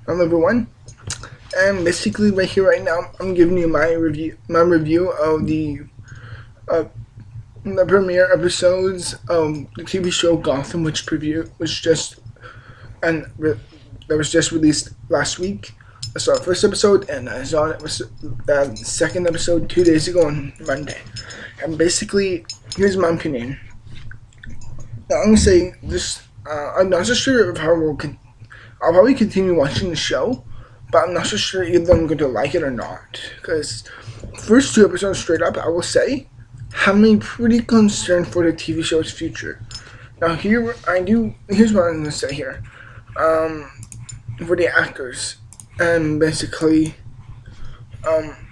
Hello everyone, and basically right here, right now, I'm giving you my review of uh, the premiere episodes of the TV show Gotham, which just and that was just released last week. I saw the first episode, and I saw the second episode 2 days ago on Monday. And basically, here's my opinion. Now, I'm gonna say this. I'm not so sure if I'll probably continue watching the show, but I'm not so sure either I'm going to like it or not. Because first two episodes straight up, I will say, have me pretty concerned for the TV show's future. Now here's what I'm going to say here. Um, for the actors, and basically,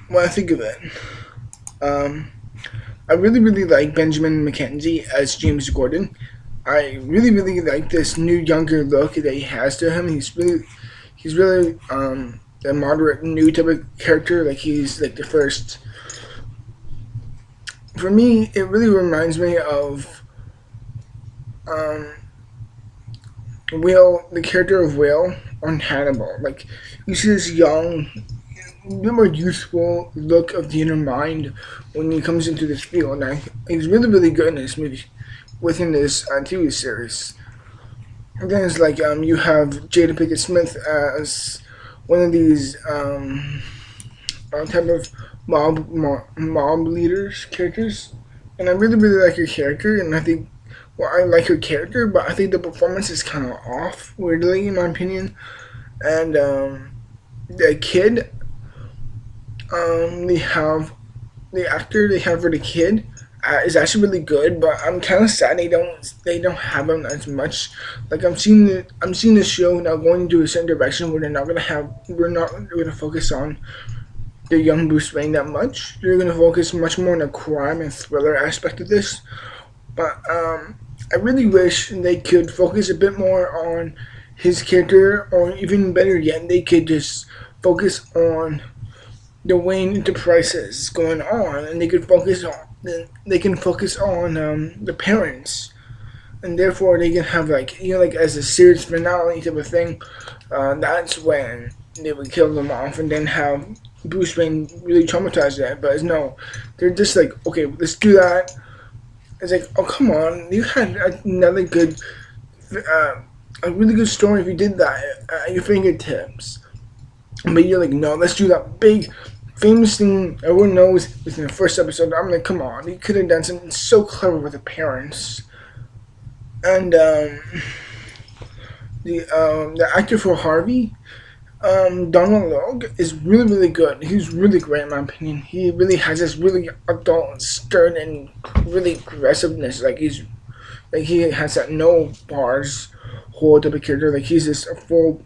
what I think of it. Um, I really like Benjamin McKenzie as James Gordon. I really like this new younger look that he has to him. He's really a moderate new type of character. Like he's like the first. For me, it really reminds me of um, Will, the character of Will on Hannibal. Like you see this young, a bit more youthful look of the inner mind when he comes into this field. And he's really good in this movie, within this TV series. And then it's like you have Jada Pinkett Smith as one of these type of mob leaders characters, and I really like her character, and I think well I like her character, but I think the performance is kind of off weirdly in my opinion, and the kid they have the actor they have for the kid is actually really good, but I'm kind of sad they don't have him as much. Like I'm seeing the show now going into a certain direction where we're not going to focus on the young Bruce Wayne that much. They're going to focus much more on the crime and thriller aspect of this. But I really wish they could focus a bit more on his character, or even better yet, they could just focus on the Wayne enterprises going on, and they can focus on the parents, and therefore they can have like like as a series finale type of thing. That's when they would kill them off, and then have Bruce Wayne really traumatized that. But no, they're just like, okay, let's do that. It's like, oh come on, you had another good, a really good story if you did that at your fingertips. But you're like, no, let's do that big, famous thing everyone knows within the first episode. I'm like, come on, you could have done something so clever with the parents. And the actor for Harvey, Donald Logue, is really good. He's really great in my opinion. He really has this really adult, stern, and really aggressiveness. Like he has that no bars hold type of character. Like he's just a full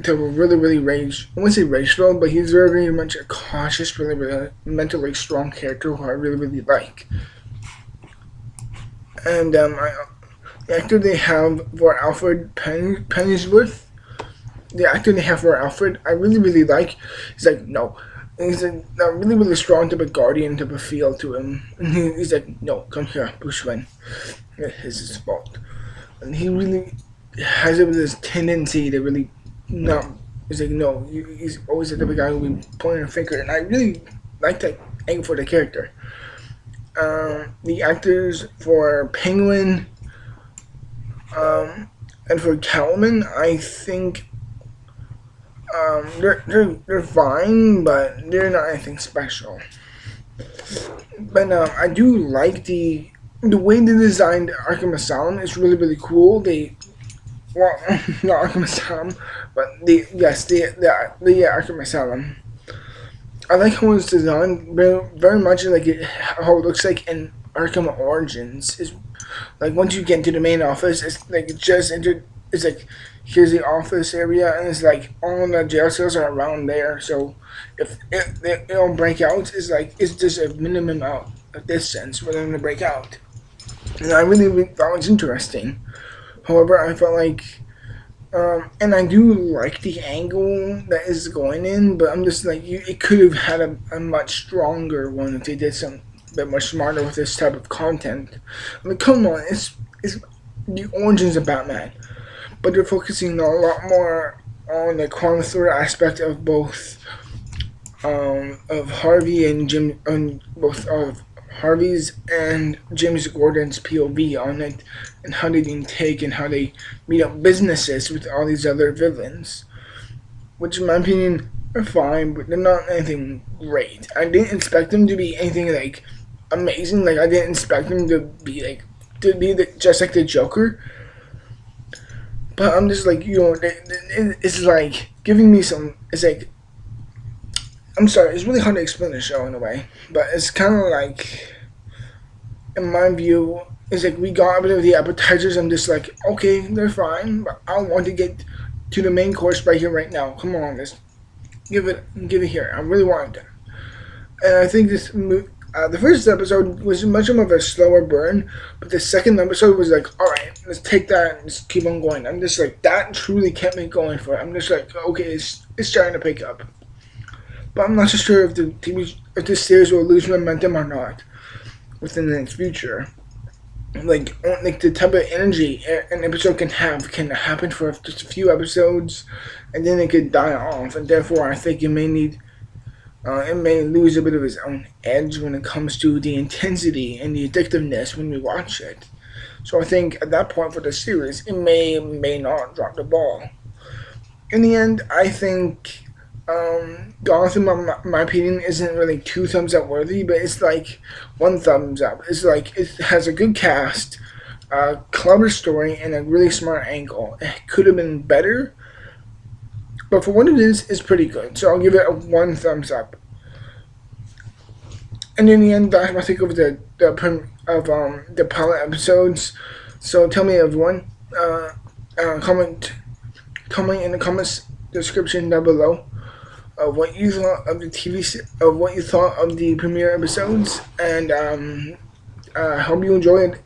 to really rage. I wouldn't say rageful, but he's very much a cautious, really mentally strong character who I really like. And the actor they have for Alfred Pennyworth, the actor they have for Alfred, I really like. He's like, no. And he's a really strong type of guardian type of feel to him. And he's like, no, come here, Bruce Wayne. It's his fault. And he really has this tendency to really not. He's like, no, he's always the type of guy who will be pointing a finger. And I really like that angle for the character. The actors for Penguin and for Catwoman, I think they're fine, but they're not anything special. But I do like the way they designed Arkham Asylum is really cool. They well not Arkham Asylum, but the Arkham Asylum. I like how it's designed very much like how it looks like in Arkham Origins. Is like once you get into the main office, it's like it just entered. It's like here's the office area, and it's like all the jail cells are around there. So if it'll break out, it's just a minimum out of distance for them to break out. And I really thought it was interesting. However, I felt like and I do like the angle that is going in, but I'm just like, it could have had a much stronger one if they did some bit more smarter with this type of content. I mean, come on, it's the origins of Batman, but they're focusing a lot more on the crime thriller aspect of both of Harvey and Jim, on both of Harvey's and James Gordon's POV on it, and how they take and how they meet up businesses with all these other villains, which in my opinion are fine, but they're not anything great. I didn't expect them to be anything like amazing. Like I didn't expect them to be just like the Joker. But I'm just like, it's like giving me some. It's like, I'm sorry, it's really hard to explain the show in a way, but it's kind of like, in my view, it's like we got a bit of the appetizers. I'm just like, okay, they're fine, but I want to get to the main course right here, right now. Come on, let's give it here. I really want it. And I think the first episode was much more of a slower burn, but the second episode was like, all right, let's take that and just keep on going. I'm just like, that truly kept me going for it. I'm just like, okay, it's starting to pick up. But I'm not so sure if if this series will lose momentum or not within the next future. Like the type of energy an episode can have can happen for just a few episodes, and then it could die off. And therefore, I think it may lose a bit of its own edge when it comes to the intensity and the addictiveness when we watch it. So I think at that point for the series, it may not drop the ball. In the end, I think Gotham, in my opinion, isn't really 2 thumbs up worthy, but it's like 1 thumbs up. It's like it has a good cast, a clever story, and a really smart angle. It could have been better, but for what it is, it's pretty good. So I'll give it a 1 thumbs up. And in the end, that's what I think of the pilot episodes. So tell me, everyone, comment in the comments description down below of what you thought of what you thought of the premiere episodes, and I hope you enjoyed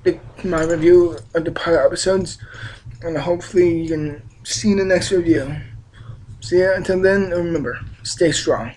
my review of the pilot episodes, and hopefully you can see in the next review. See ya. Until then, remember, stay strong.